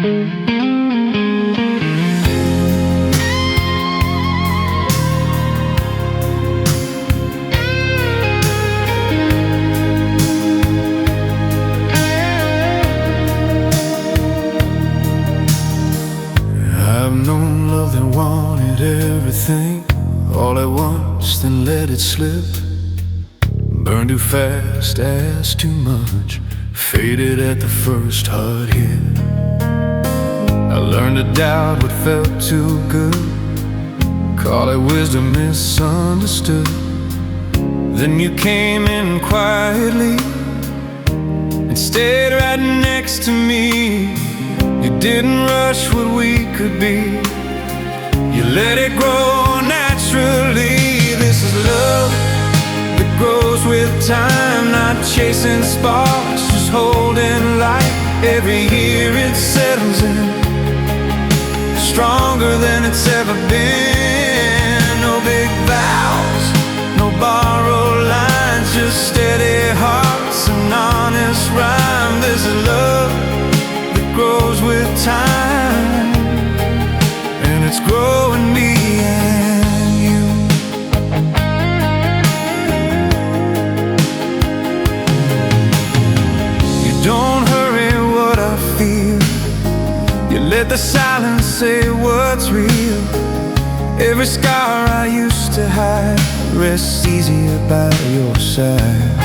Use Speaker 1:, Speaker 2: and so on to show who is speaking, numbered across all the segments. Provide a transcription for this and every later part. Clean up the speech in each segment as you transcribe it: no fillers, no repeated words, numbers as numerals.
Speaker 1: I've known love that wanted everything all at once, then let it slip. Burned too fast, asked too much, faded at the first hard hit. I learned to doubt what felt too good, call it wisdom misunderstood. Then you came in quietly and stayed right next to me. You didn't rush what we could be, you let it grow naturally. This is love that grows with time, not chasing sparks, just holding light. Every year it settles in, stronger than it's ever been. No big vows, no borrowed lines, just steady hearts and honest rhyme. This is love that grows with time, and it's growing me and you. You don't hurry what I feel, you let the silence say what's real. Every scar I used to hide rests easier by your side.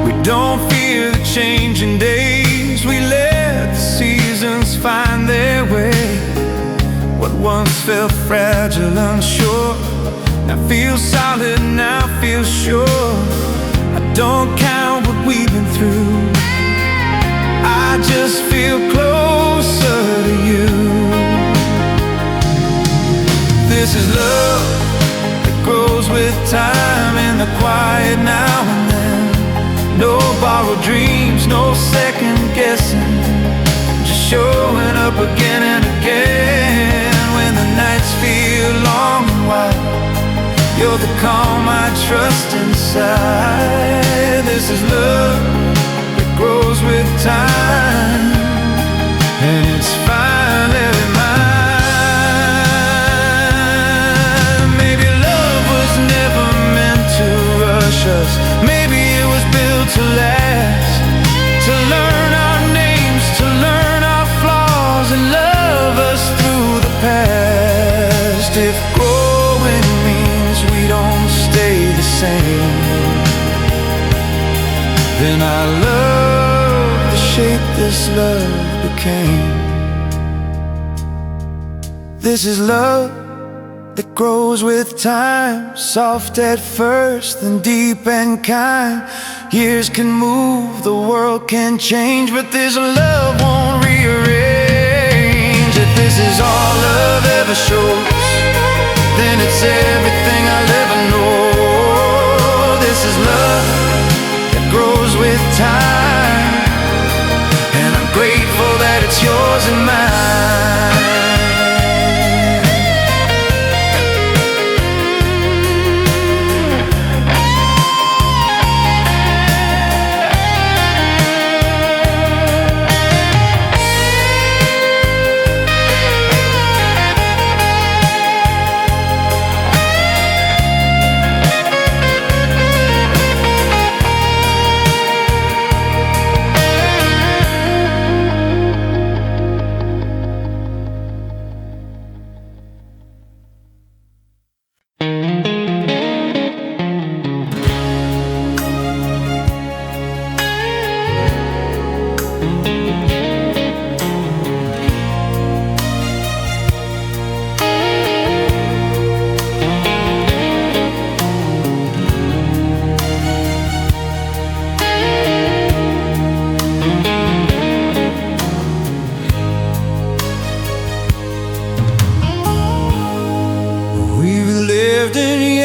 Speaker 1: We don't fear the changing days, we let the seasons find their way. What once felt fragile, unsure, now feels solid, now feels sure. I don't count what we've been through, I just feel closer to you. This is love that grows with time, in the quiet now and then. No borrowed dreams, no second guessing, just showing up again and again. When the nights feel long and wide, you're the calm I trust inside. This is love that grows with time, and it's finally mine. Maybe love was never meant to rush us, maybe it was built to last, to learn our names, to learn our flaws, and love us through the past. If growing means we don't stay the same, then I love the shape this love became. This is love that grows with time, soft at first, then deep and kind. Years can move, the world can change, but this love won't rearrange. If this is all love ever shows, then it's everything I'll ever know. This is love that grows with time, and I'm grateful that it's yours and mine.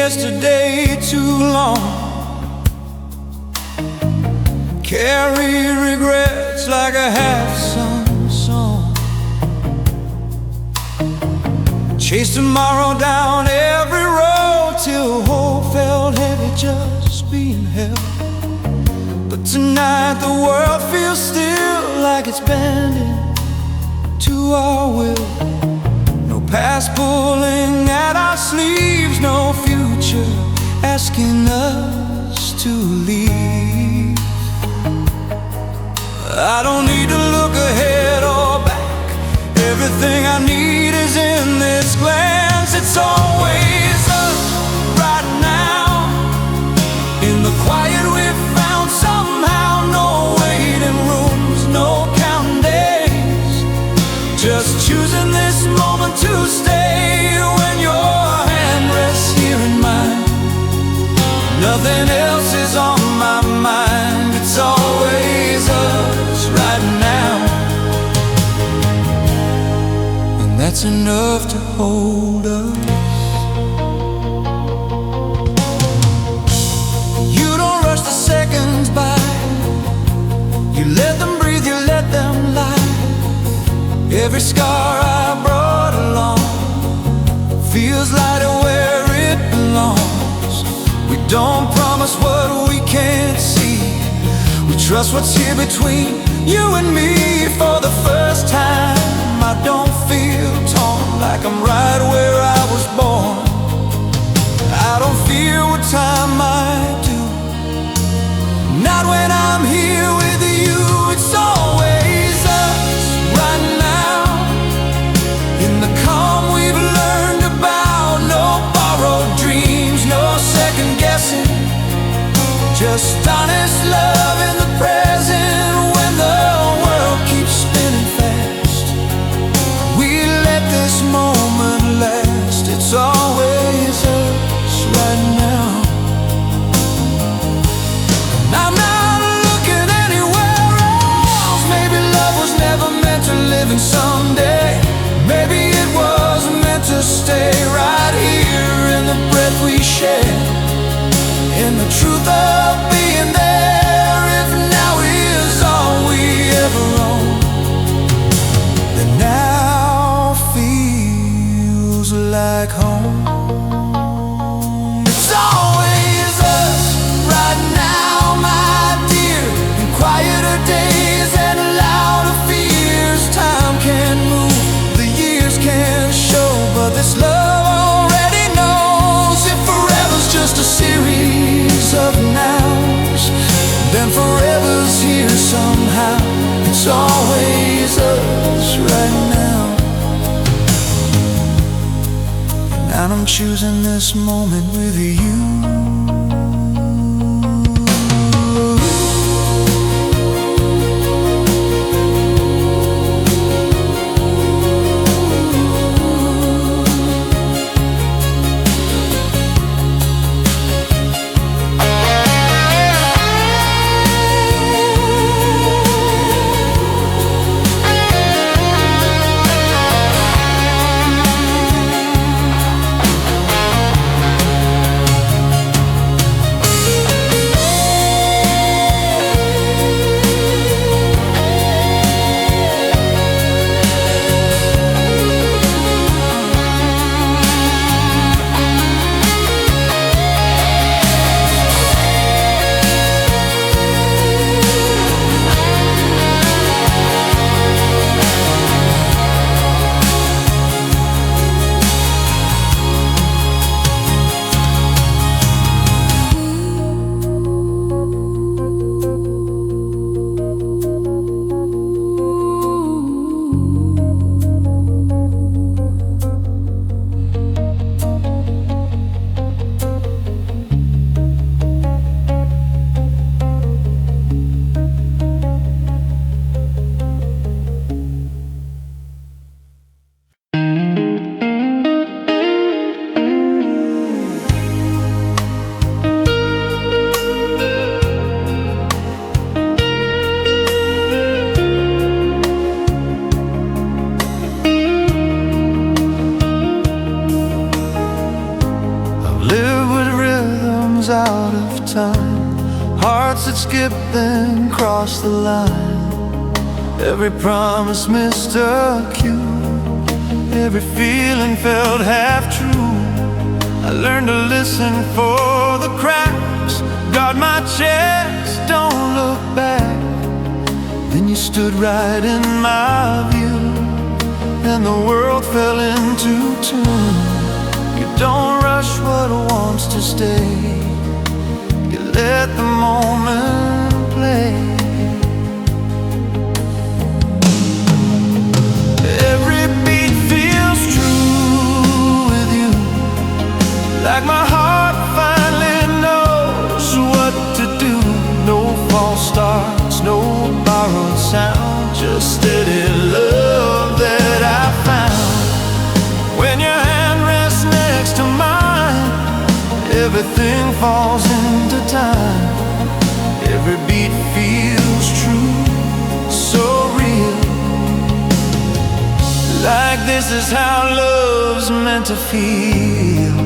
Speaker 1: Yesterday too long, carry regrets like a half-sung song, chase tomorrow down every road till hope felt heavy just being held. But tonight the world feels still, like it's bending our will. No past pulling at our sleeves, no future asking us to leave. I don't need to look ahead or back. Everything I need is in this glance. It's always us right now. In the quiet we've found somehow. No waiting rooms, no counting days. Just choosing this moment to stay. When your hand rests here in mine, nothing else is on my mind. It's always us right now, and that's enough to hold us. You don't rush the seconds by. You let them breathe, you let them lie. Every scar I brought along feels lighter where it belongs. We don't promise what we can't see. We trust what's here between you and me. For the first time I don't feel torn, like I'm right where I was born. I don't fear what time might do, not when I'm here with you. It's always us right now. In the calm we've learned about. No borrowed dreams, no second guessing. Just honest love in the present. When the world keeps spinning fast, we let this moment last. It's always us right now. And I'm not looking anywhere else. Maybe love was never meant to live in someday. Maybe it was meant to stay right here in the breath we share, in the truth of being there. If now is all we ever own, then now feels like home. It's always us right now, my dear. In quieter days and louder fears, time can move, the years can show, but this love already knows. If forever's just a series of nows, then forever's here somehow. It's always us right now, and I'm choosing this moment with you. Out of time, hearts that skip then cross the line. Every promise missed a cue, every feeling felt half true. I learned to listen for the cracks, guard my chest, don't look back. Then you stood right in my view. when the world fell into tune. You don't rush what wants to stay. You let the moment play. Every beat feels true with you, like my heart finally knows what to do. No false starts, no borrowed sound, just steady love that I found. When your hand rests next to mine, everything falls into time. Every beat feels true, so real. Like this is how love's meant to feel.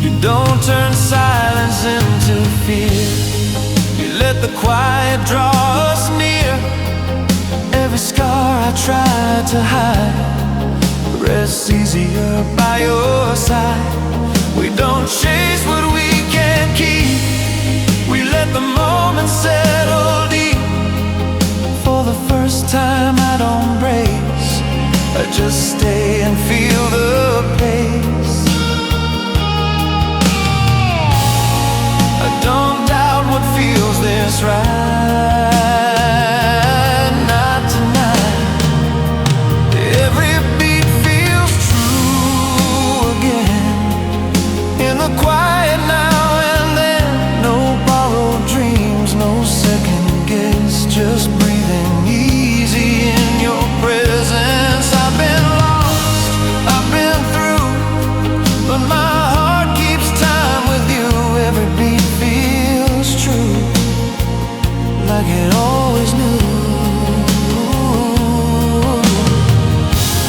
Speaker 1: You don't turn silence into fear. You let the quiet draw us near. Every scar I tried to hide rests easier by your side. We don't chase what we can't keep. We let the moment settle deep. For the first time I don't brace, I just stay and feel the pace. I don't doubt what feels this right, not tonight. Every beat feels true again, in the quiet now and then. No borrowed dreams, no second guess, just breathing easy in your presence. I've been lost, I've been through, but my heart keeps time with you. Every beat feels true, like it always knew.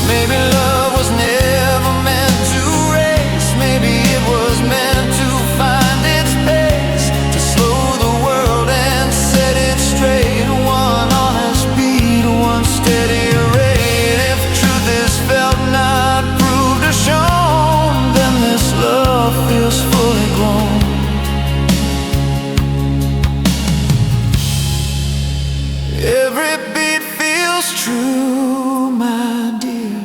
Speaker 1: Maybe love was never meant to race. Maybe it was meant to find its pace, to slow the world and set it straight. One honest beat, one steady rate. If truth is felt, not proved or shown, then this love feels fully grown. Every beat feels true, my dear,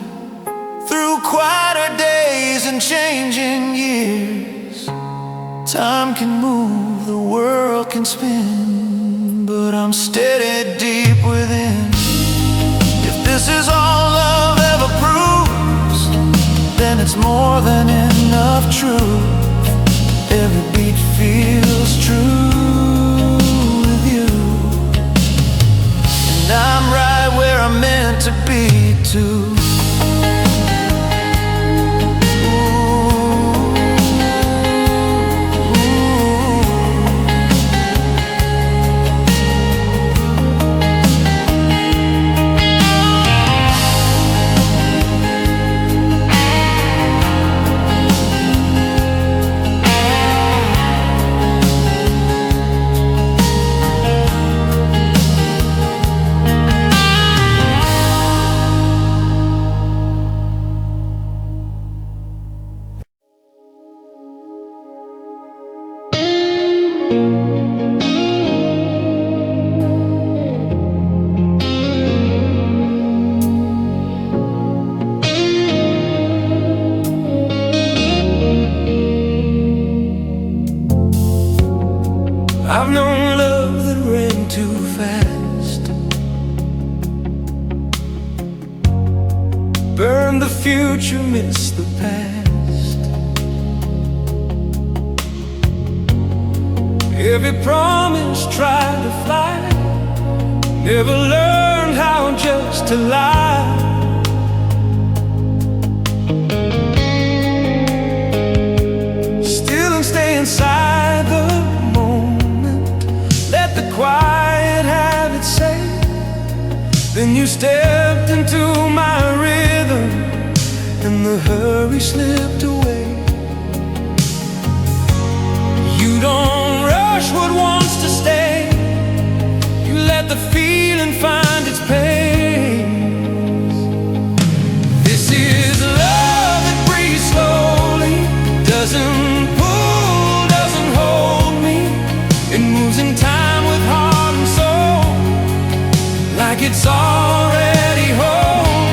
Speaker 1: through quieter days and changing years. Time can move, the world can spin, but I'm steady deep within. If this is all love ever proves, then it's more than enough truth. Every beat feels true with you, and I'm right where I'm meant to be too. I've known love that ran too fast, burned the future, missed the past. Every promise tried to fly, never learned how just to lie. Still and stay inside the quiet, have it say. Then you stepped into my rhythm, and the hurry slipped away. You don't rush what wants to stay. You let the feeling find its pace. This is love that breathes slowly, doesn't pull, doesn't hold me. It moves in time with heart and soul, like like it's already home.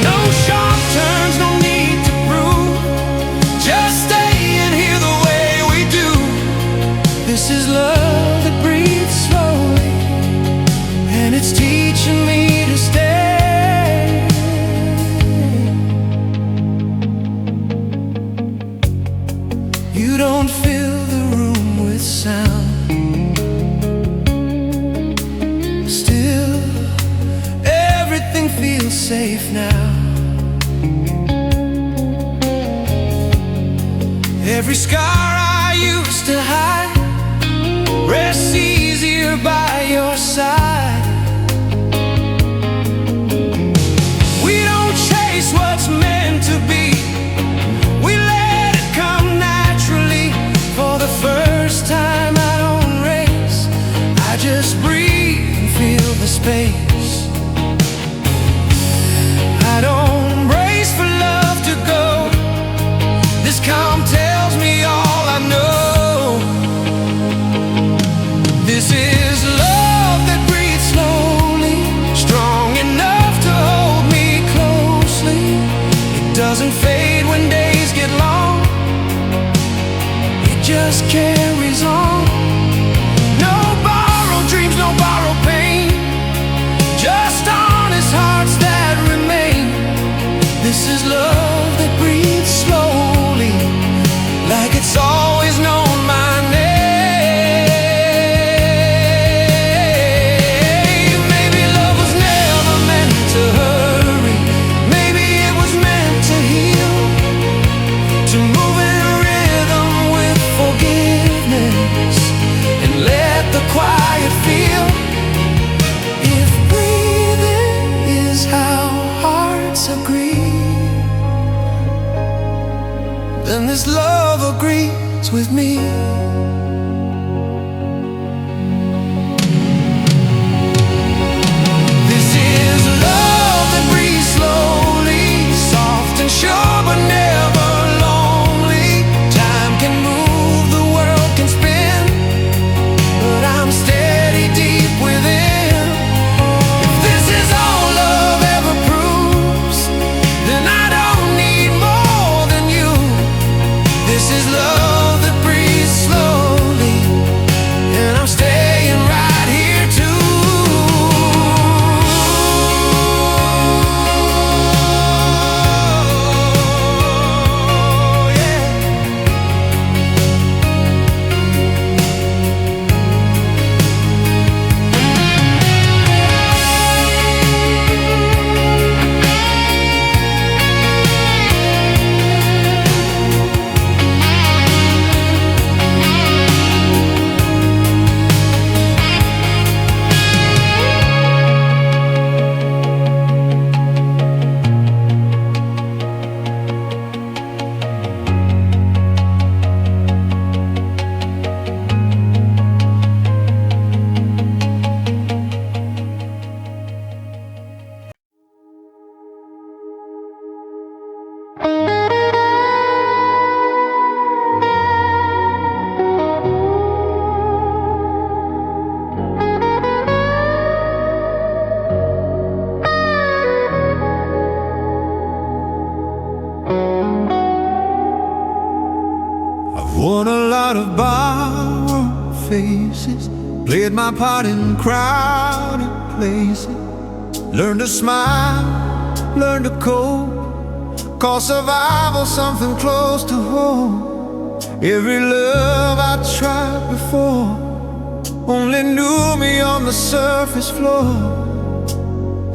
Speaker 1: No sharp turns, no need to prove, just stay and hear the way we do. This is love that breathes slowly, and it's teaching me to stay. You don't fill the room with sound, still everything feels safe now. Every scar I used to hide rests easier by your side. We don't chase what's meant to be, we let it come naturally. For the first time I don't race, I just breathe and feel the space. I don't brace for love to go, this calm tells me all I know. This is love that breathes slowly, strong enough to hold me closely. It doesn't fade when days get long, it just carries on. No borrowed dreams, no borrowed pain, just honest hearts that remain. This is love that breathes slowly, like it's always known my name. Maybe love was never meant to hurry, maybe it was meant to heal, to move in a rhythm with forgiveness and let the quiet feel. If breathing is how hearts agree, then this love agrees with me. This is love that breathes slowly, soft and sure but never lonely. Time can move, the world can spin, but I'm steady deep within. If this is all love ever proves, then I don't need more than you. This is love that breathes slowly, and I'm staying right here too. Yeah. I've worn a lot of borrowed faces, played my part in crowded places, learned to smile, learned to cope, call survival something close to home. Every love I tried before only knew me on the surface floor.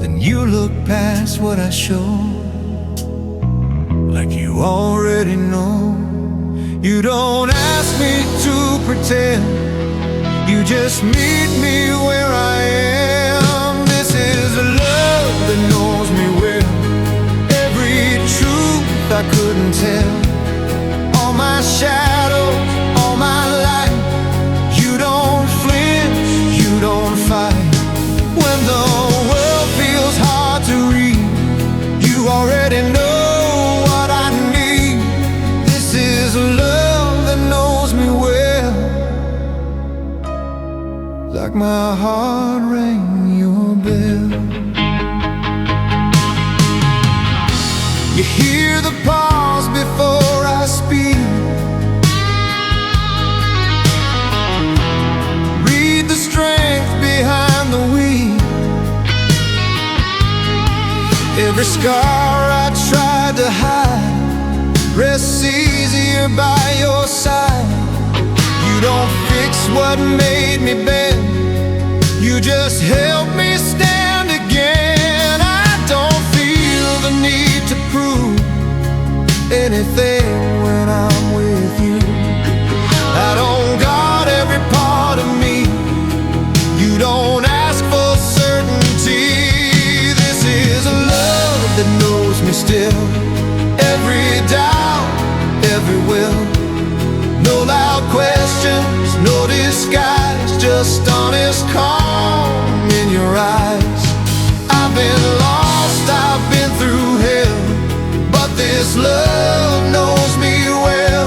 Speaker 1: Then you look past what I show, like you already know. You don't ask me to pretend, you just meet me where I am. This is a love that knows me well, every truth I couldn't tell, all my shadows, all my light. You don't flinch, you don't fight. When the world feels hard to read, you already know what I need. This is a love that knows me well, like my heart rang your bell. Every scar I tried to hide rests easier by your side. You don't fix what made me bend, you just help me stand again. I don't feel the need to prove anything when I'm with you. I don't guard every part of me, you don't ask for certainty. This is a love that knows me still, every doubt, every will. No loud questions, no disguise, just honest calm in your eyes. I've been lost, I've been through hell, but this love knows me well.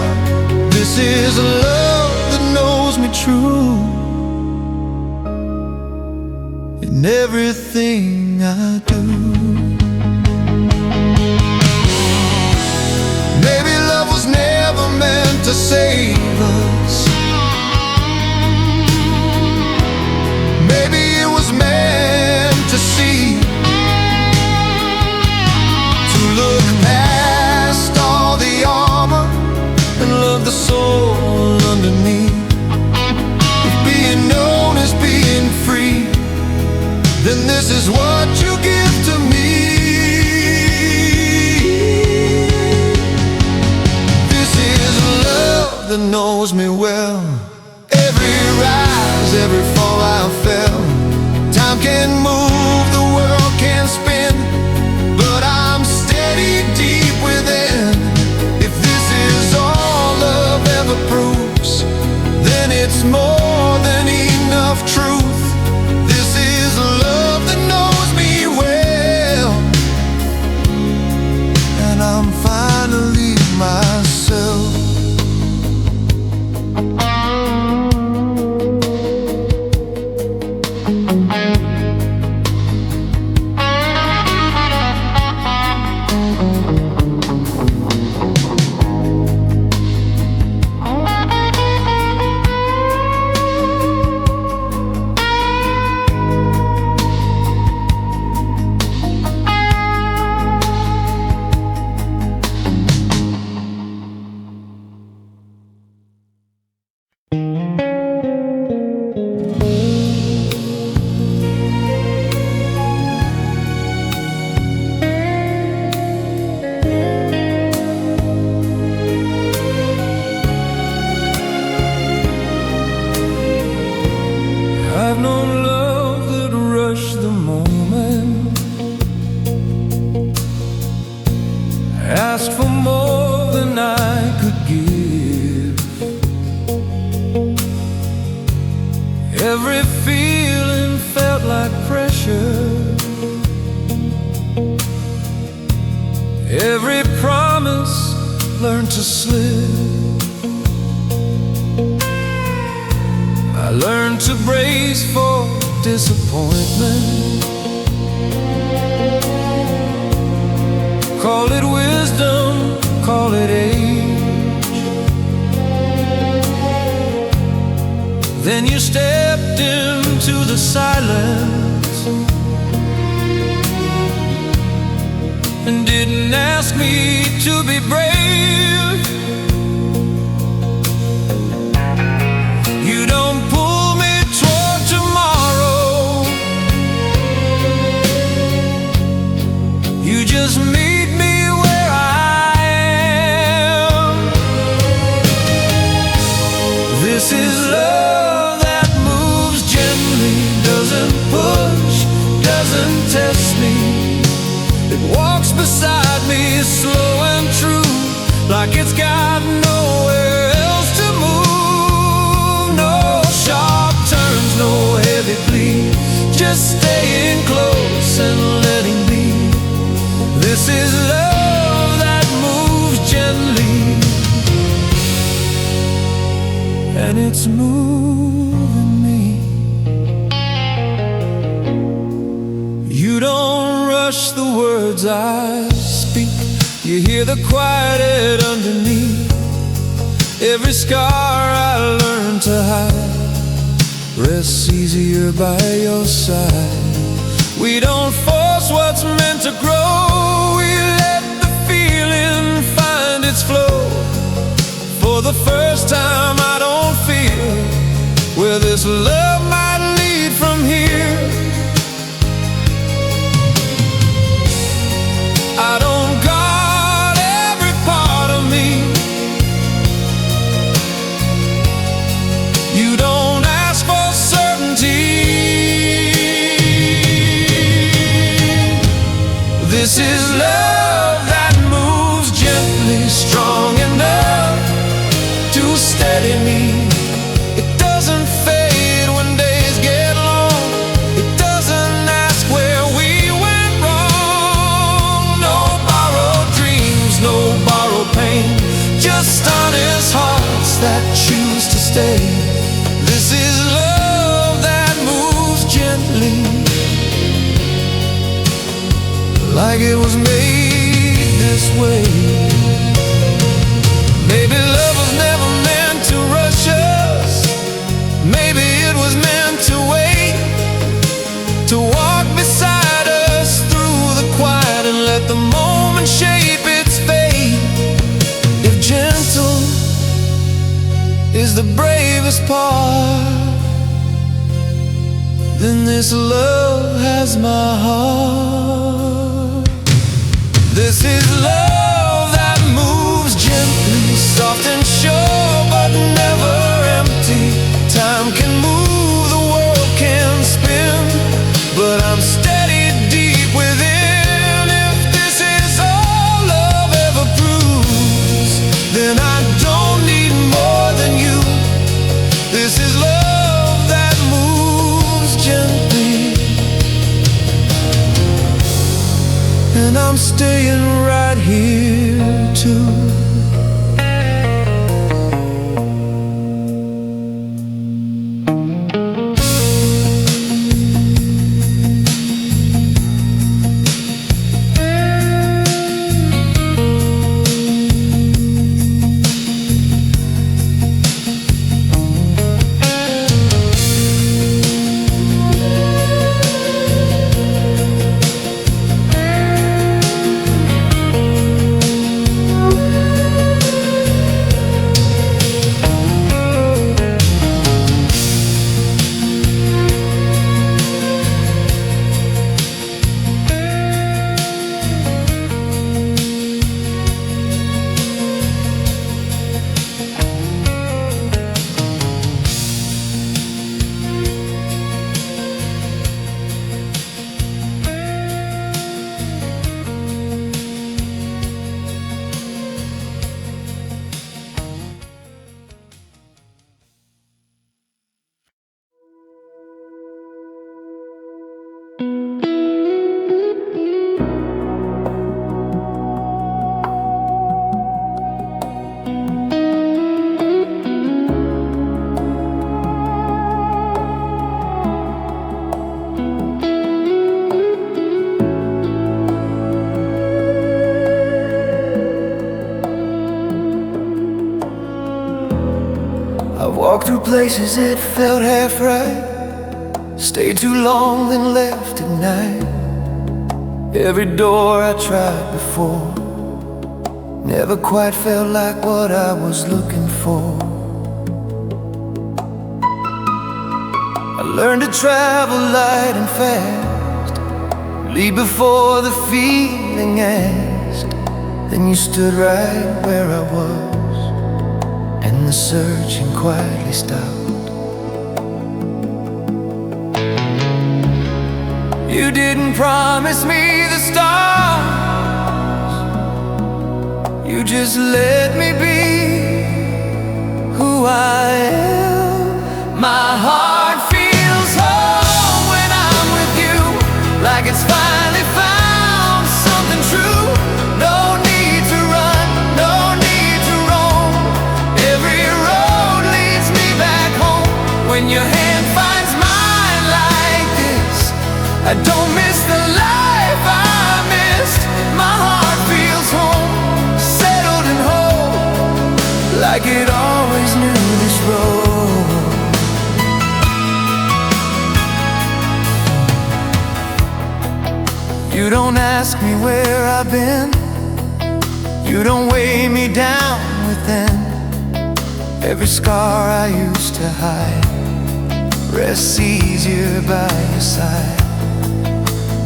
Speaker 1: This is a love that knows me true in everything I do. Maybe love was never meant to save us. Maybe it was meant to see, to look past all the armor and love the soul underneath. If being known is being free, then this is what you give to me. That knows me well, every rise, every fall I fell. Time can move, the world can spin, but I'm steady deep within. If this is all love ever proves, then it's more than enough truth. This is love that knows me well, and I'm finally myself.
Speaker 2: I've known love that rushed the moment, asked for more than I could give. Every feeling felt like pressure, every promise learned to slip. I learned to brace for disappointment. Call it wisdom, call it age. Then you stepped into the silence and didn't ask me to be brave. You don't pull me toward tomorrow, you just meet me where I am. This is love that moves gently, doesn't push, doesn't test me. It walks beside me, slow and true, like it's got nowhere else to move. No sharp turns, no heavy plea, just staying close and letting be. This is love that moves gently, and it's moving me. You don't rush the words I speak, you hear the quiet underneath. Every scar I learned to hide rests easier by your side. We don't force what's meant to grow, This is love that moves gently, strong enough to steady me. It doesn't fade when days get long. It doesn't ask where we went wrong. No borrowed dreams, no borrowed pain, just honest hearts that choose to stay. This is love that moves gently, like it was made this way. Maybe love was never meant to rush us. Maybe it was meant to wait, to walk beside us through the quiet and let the moment shape its fate. If gentle is the bravest part, then this love has my heart. This is love that moves gently, soft and sure, but never empty. Time can move, the world can spin, but I'm steady deep within. If this is all love ever proves, then I don't need more than you. This is love that moves gently, and I'm staying right here too.
Speaker 1: I've walked through places that felt half right, stayed too long then left at night. Every door I tried before never quite felt like what I was looking for. I learned to travel light and fast, leave before the feeling asked. Then you stood right where I was, and the searching quietly stopped. You didn't promise me the stars, you just let me be who I am. My heart feels home when I'm with you, like it's finally found something true. No need to run, no need to roam. Every road leads me back home. When your hand finds mine like this, I don't miss the life I missed. My heart feels home, settled and whole, like it always knew this road. You don't ask me where I've been, you don't weigh me down within. Every scar I used to hide rests easier by your side.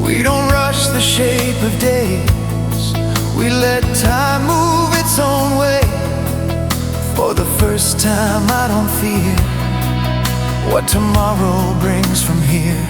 Speaker 1: We don't rush the shape of days, we let time move its own way. For the first time I don't fear what tomorrow brings from here.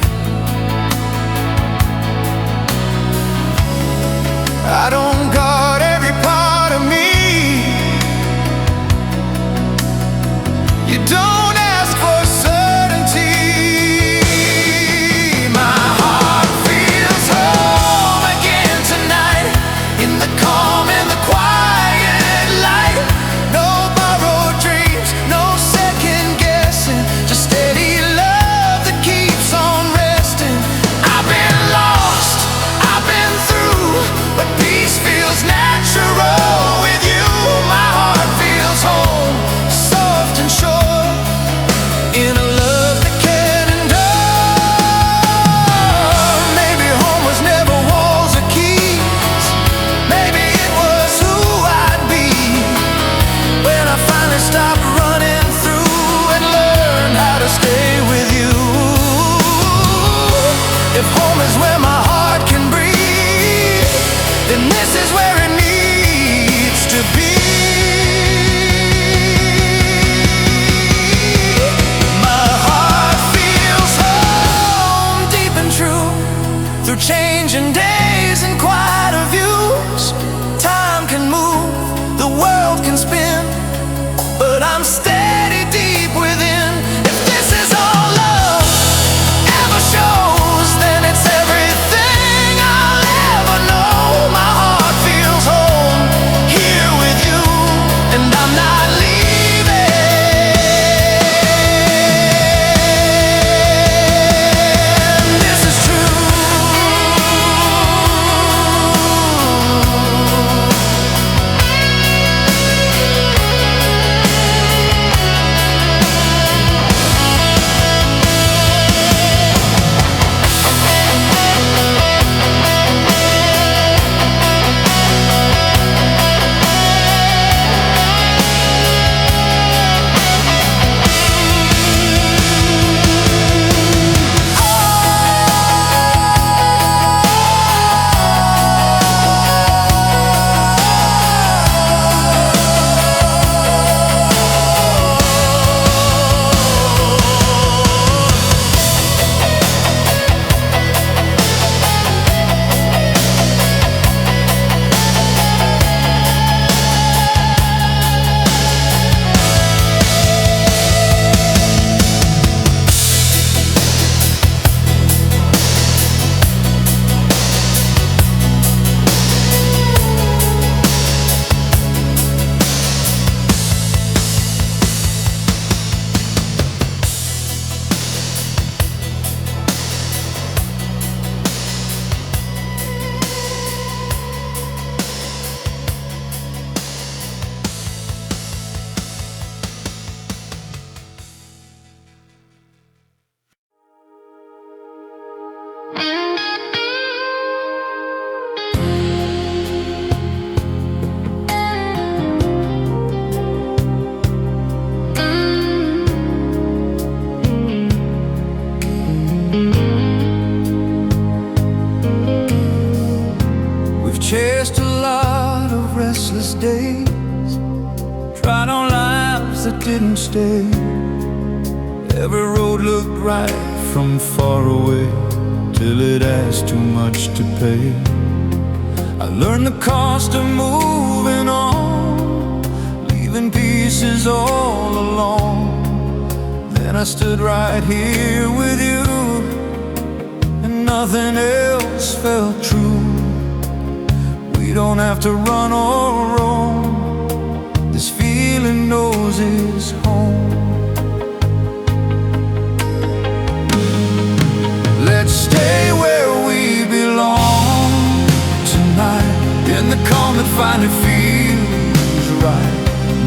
Speaker 2: is where my heart can breathe, then this is where it needs to be. My heart feels home, deep and true, through changing days and quieter views. Time can move, the world can spin, but I'm steady deep within. If this is all love ever shows, then it's everything I'll ever know. My heart feels home here with you, and I'm not leaving. This is true. Chased a lot of restless days, tried on lives that didn't stay. Every road looked right from far away, till it asked too much to pay. I learned the cost of moving on, leaving pieces all alone. Then I stood right here with you, and nothing else felt true. We don't have to run or roam, this feeling knows it's home. Let's stay where we belong tonight, in the calm that finally feels right.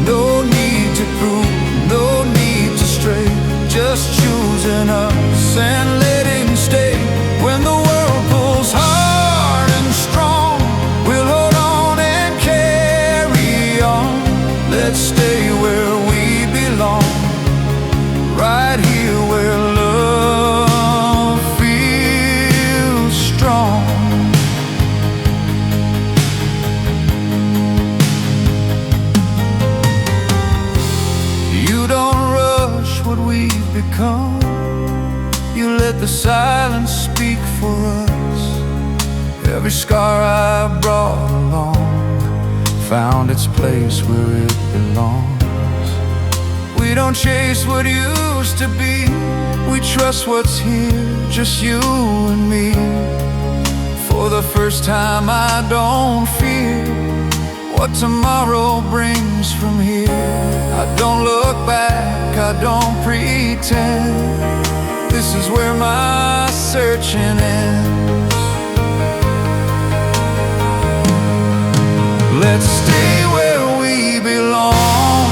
Speaker 2: No need to prove, no need to stray, just choosing us and letting stay. When the world pulls hard and strong, we'll hold on and carry on. Let's stay where we belong, right here where love feels strong. You don't rush what we've become, you let the silence speak for us. Every scar I brought along found its place where it belongs. We don't chase what used to be, we trust what's here, just you and me. For the first time I don't fear what tomorrow brings from here. I don't look back, I don't pretend, this is where my searching ends. Let's stay where we belong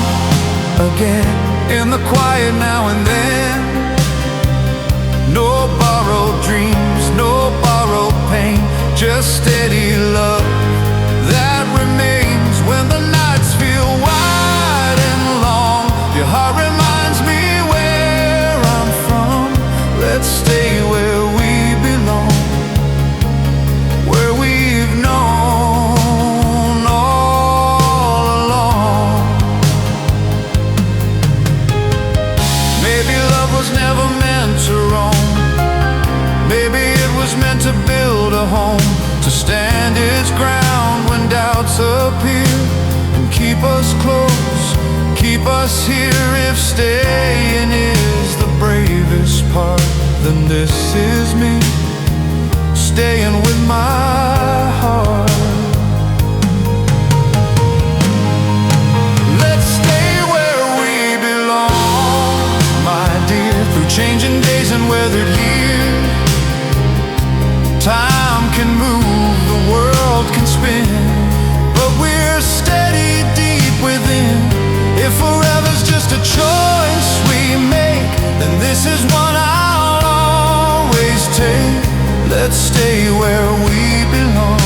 Speaker 2: again, in the quiet now and then. No borrowed dreams, no borrowed pain, just steady love that remains. When the nights feel wide and long, your heart reminds me where I'm from. Let's stay where we belong,
Speaker 1: a home to stand its ground when doubts appear, and keep us close, keep us here. If staying is the bravest part, then this is me, staying with my heart. Let's stay where we belong, my dear, through changing days and weathered years. Time can move, the world can spin, but we're steady deep within. If forever's just a choice we make, then this is one I'll always take. Let's stay where we belong,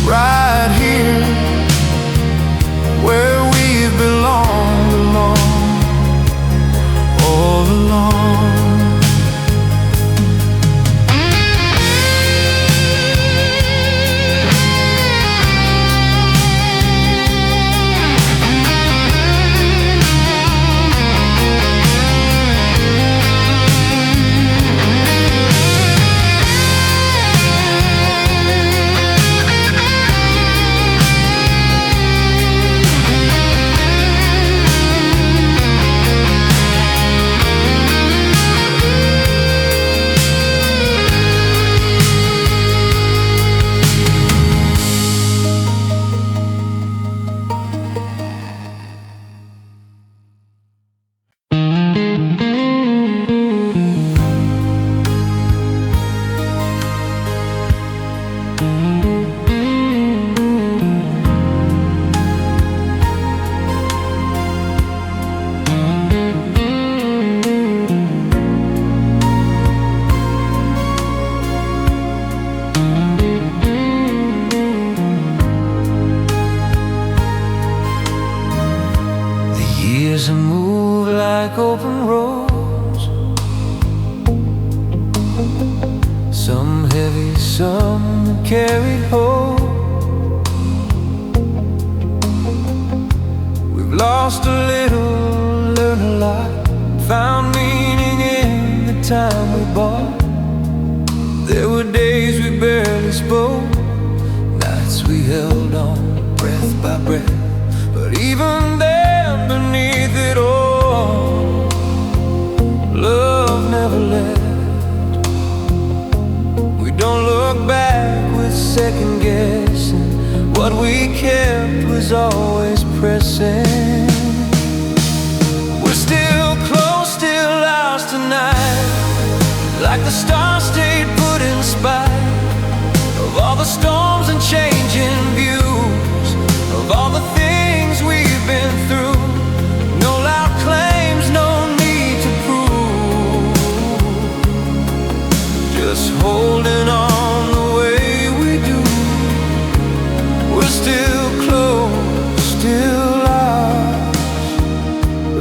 Speaker 1: right here, where we belong all along. Years move like open roads, some heavy, some carried hope. We've lost a little, learned a lot, found meaning in the time we bought. There were days we barely spoke, nights we held on breath by breath. But even then, beneath it all, love never left. We don't look back with second guessing, what we kept was always pressing. We're still close, still ours tonight, like the stars stayed put in spite of all the storms and changing views, of all the things we've been through. No loud claims, no need to prove, just holding on the way we do. We're still close, still ours,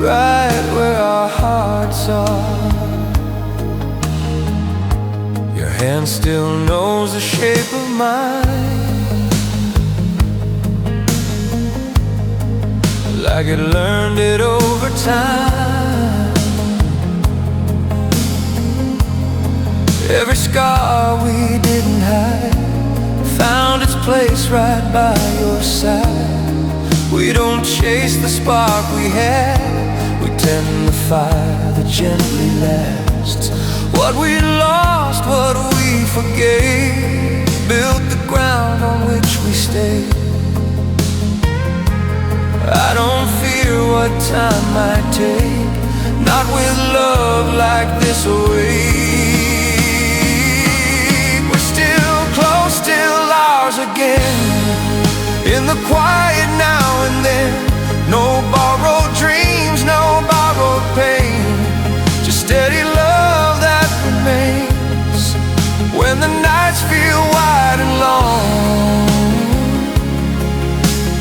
Speaker 1: right where our hearts are. Your hand still knows the shape of mine, like it learned it over time. Every scar we didn't hide found its place right by your side. We don't chase the spark we had, we tend the fire that gently lasts. What we lost, what we forgave, built the ground on which we stayed. I don't fear what time might take, not with love like this awake. We're still close, still ours again, in the quiet now and then. No borrowed dreams, no borrowed pain, just steady love that remains. When the nights feel wide and long,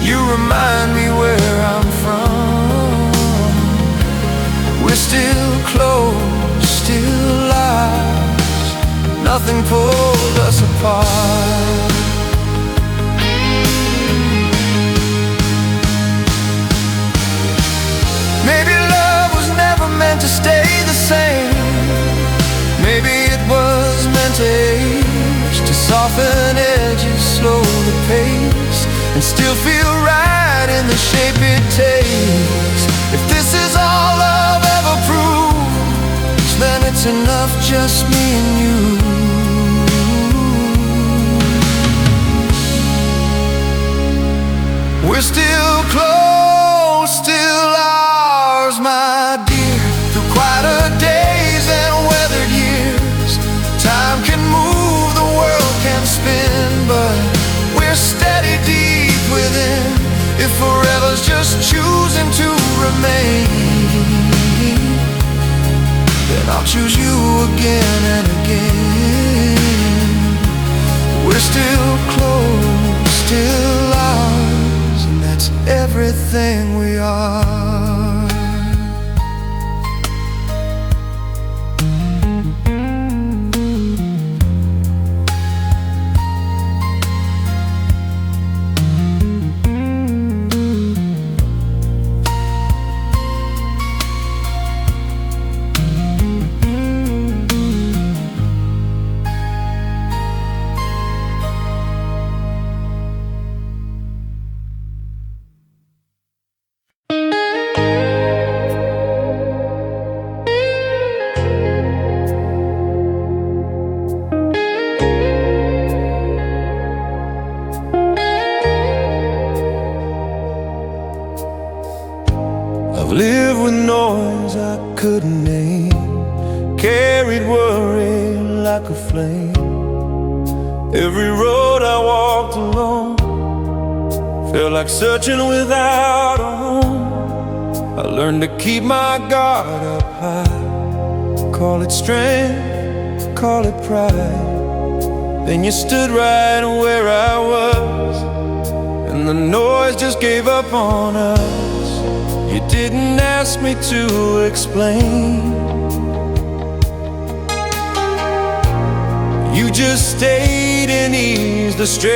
Speaker 1: you remind me where I'm from. We're still close, still ours, nothing pulled us apart. Maybe love was never meant to stay the same, maybe it was meant to ache.
Speaker 2: soften edges, slow the pace, and still feel right in the shape it takes. If this is all love ever proves, then it's enough, just me and you. We're still close, still ours, my dear. Through quieter days and weathered years, time can move, the world can spin, but we're steady deep within. If forever's just choosing to remain, then I'll choose you again and again. We're still close, still ours, and that's everything we are. I've lived with noise I couldn't name, carried worry like a flame. Every road I walked alone felt like searching without a home. I learned to keep my guard up high, call it strength, call it pride. Then you stood right where I was, and the noise just gave up on us. You didn't ask me to explain, you just stayed and eased the strain.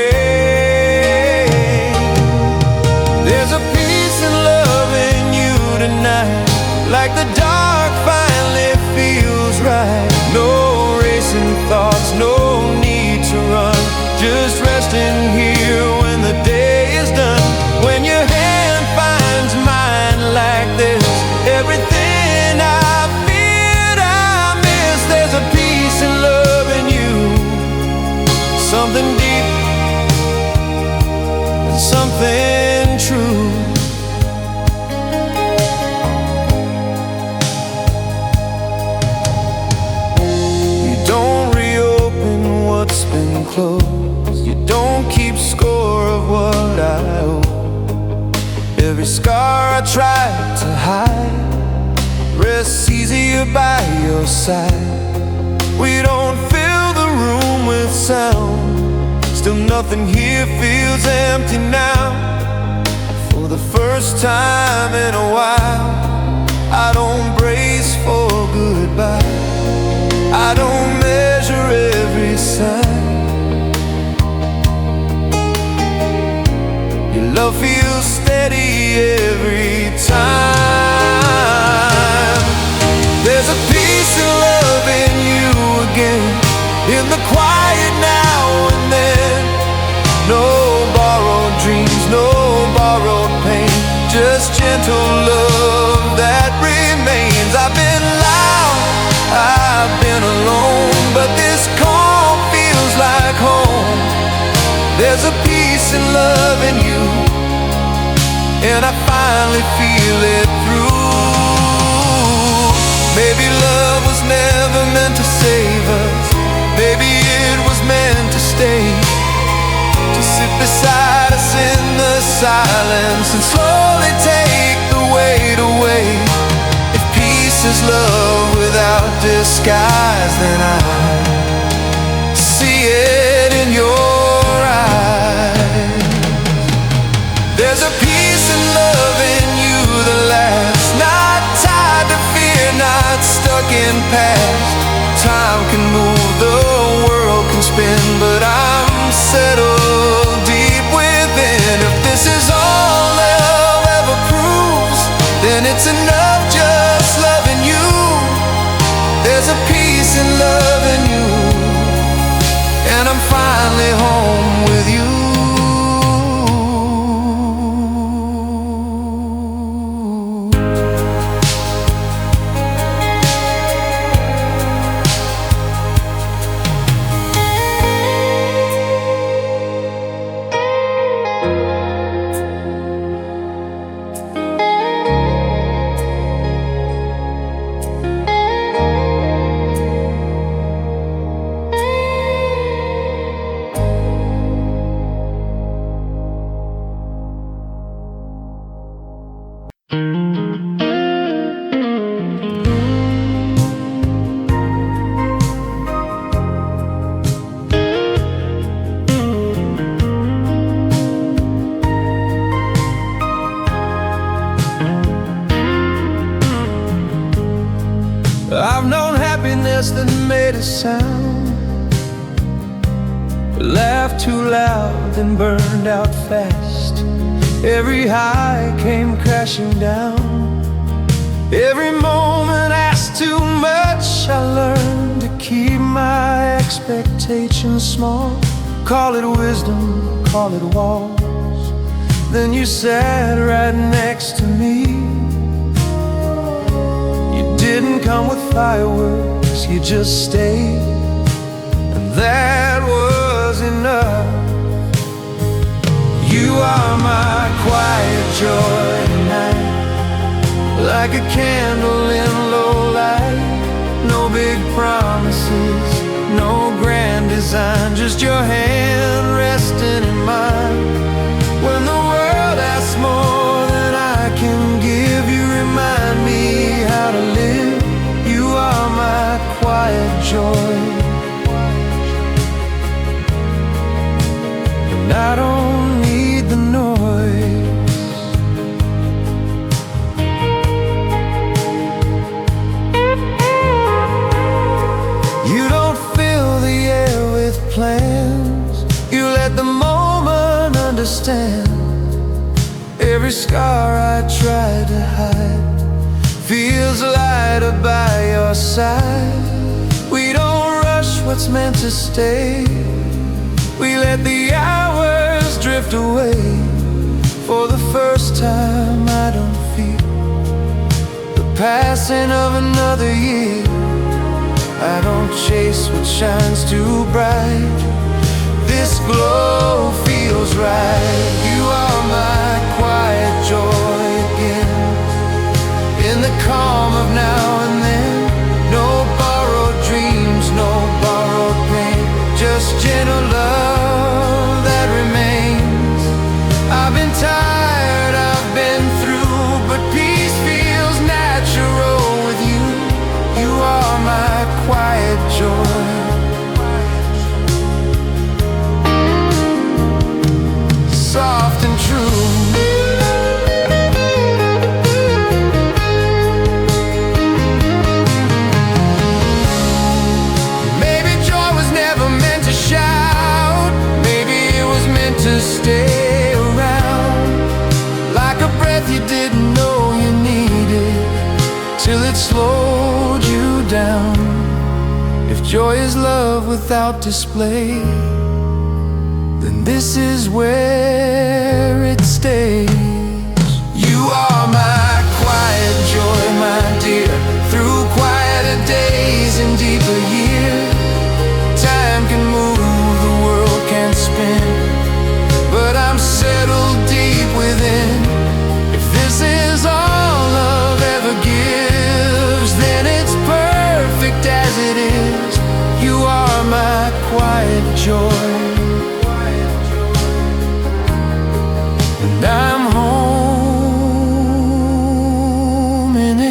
Speaker 2: There's a peace and love in you tonight, like the dark finally feels right. No racing thoughts, no need to run, just resting here when the day is done. When your hand finds mine like this, everything I feared I missed. There's a peace and love in you, something deep and something true. You don't reopen what's been closed, you don't keep score of what I owe. Every scar I tried to hide rests easier by your side. We don't fill the room with sound, still nothing here feels empty now. For the first time in a while, I don't brace for goodbye, I don't measure every sign. Your love feels steady every time. There's a peace and love in you again, in the quiet now and then. No borrowed dreams, no borrowed pain, just gentle love that remains. I've been loud, I've been alone, but this calm feels like home. There's a peace and love in you, and I finally feel it through. Maybe love was never meant to save us, maybe it was meant to stay, to sit beside us in the silence and slowly take the weight away. If peace is love without disguise, then I see it in your eyes. There's a peace and love in you that lasts, not tied to fear, not stuck in past. Time can move, the world can spin, but I'm settled deep within. If this is all love ever proves, then it's enough just loving you. There's a peace and love in you, and I'm finally home with you. I've known happiness that made a sound, laughed too loud, then burned out fast. Every high came crashing down. Every moment asked too much. I learned to keep my expectations small. Call it wisdom, call it walls. Then you sat right next to me. Didn't come with fireworks, you just stayed, and that was enough. You are my quiet joy tonight, like a candle in low light. No big promises, no grand design, just your hand resting in mine. When the world asks more than I can give, you remind me how to live. You are my quiet joy, and I don't need the noise. You don't fill the air with plans. You let the moment understand. Every scar I tried to hide feels lighter by your side. We don't rush what's meant to stay. We let the hours drift away. For the first time I don't feel the passing of another year. I don't chase what shines too bright. This glow feels right. You are my quiet joy again. In the calm of now and then, no borrowed dreams, no borrowed pain, just gentle love that remains. I've been tired, I've been through, but peace feels natural with you. You are my quiet joy. Soft and true. Stay around, like a breath you didn't know you needed, till it slowed you down. If joy is love without display, then this is where it stays. You are my quiet joy, my dear. Through quieter days and deeper years, time can move, the world can spin, but I'm settled deep within. If this is all love ever gives, then it's perfect as it is. You are my quiet joy, and I'm home in it.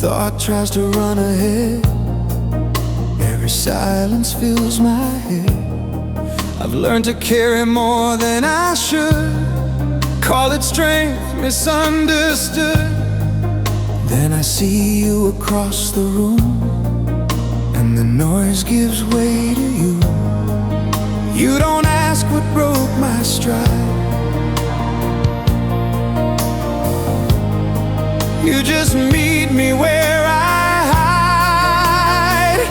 Speaker 1: thought tries to run ahead. Every silence fills my head. I've learned to carry more than I should. Call it strength, misunderstood. Then I see you across the room, and the noise gives way to you. You don't ask what broke my stride. You just meet me where I hide.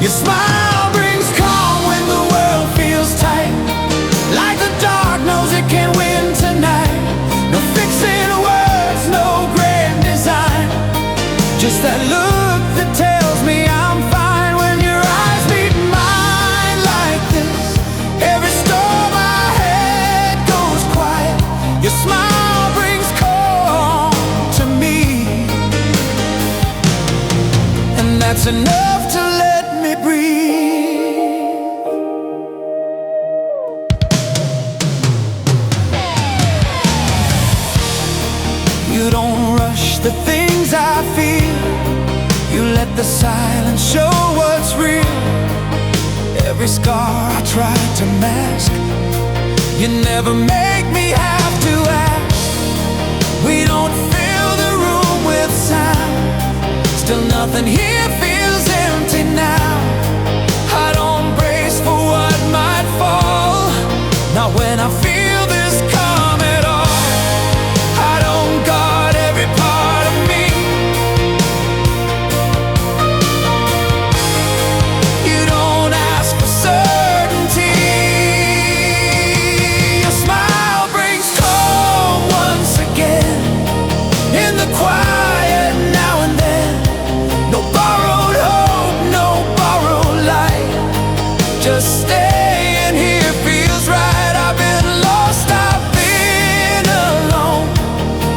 Speaker 1: Your smile brings calm when the world feels tight, like the dark knows it can win tonight. No fixing words, no grand design, just that look that tells me I'm fine. When your eyes meet mine like this, every storm I had goes quiet. Your smile brings calm to me, and that's enough to let me breathe. You don't rush the things I feel. You let the silence show what's real. Every scar I try to mask, you never make me have to ask. We don't fill the room with sound, still nothing here feels empty now. I don't brace for what might fall, not when I feel this calm at all. I don't guard every part of me. You don't ask for certainty. Your smile brings calm once again, in the quiet now and then. No borrowed hope, no borrowed light, just staying here feels right. I've been lost, I've been alone,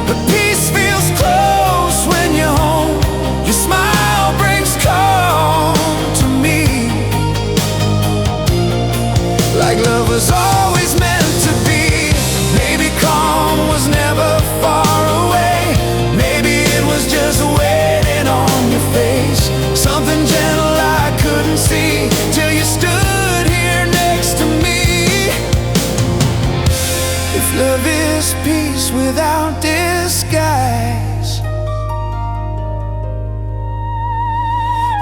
Speaker 1: but peace feels close when you're home. Your smile brings calm to me, like love was always meant to be. Maybe calm was never far away. Maybe it was just waiting on your face, something gentle I couldn't see till you stood here next to me. If love is peace without disguise,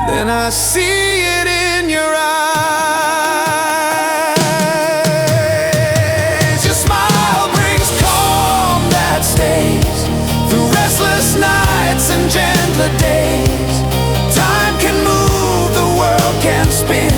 Speaker 1: then I see it in your eyes. Your smile brings calm that stays through restless nights and gentler days. Time can move, the world can spin,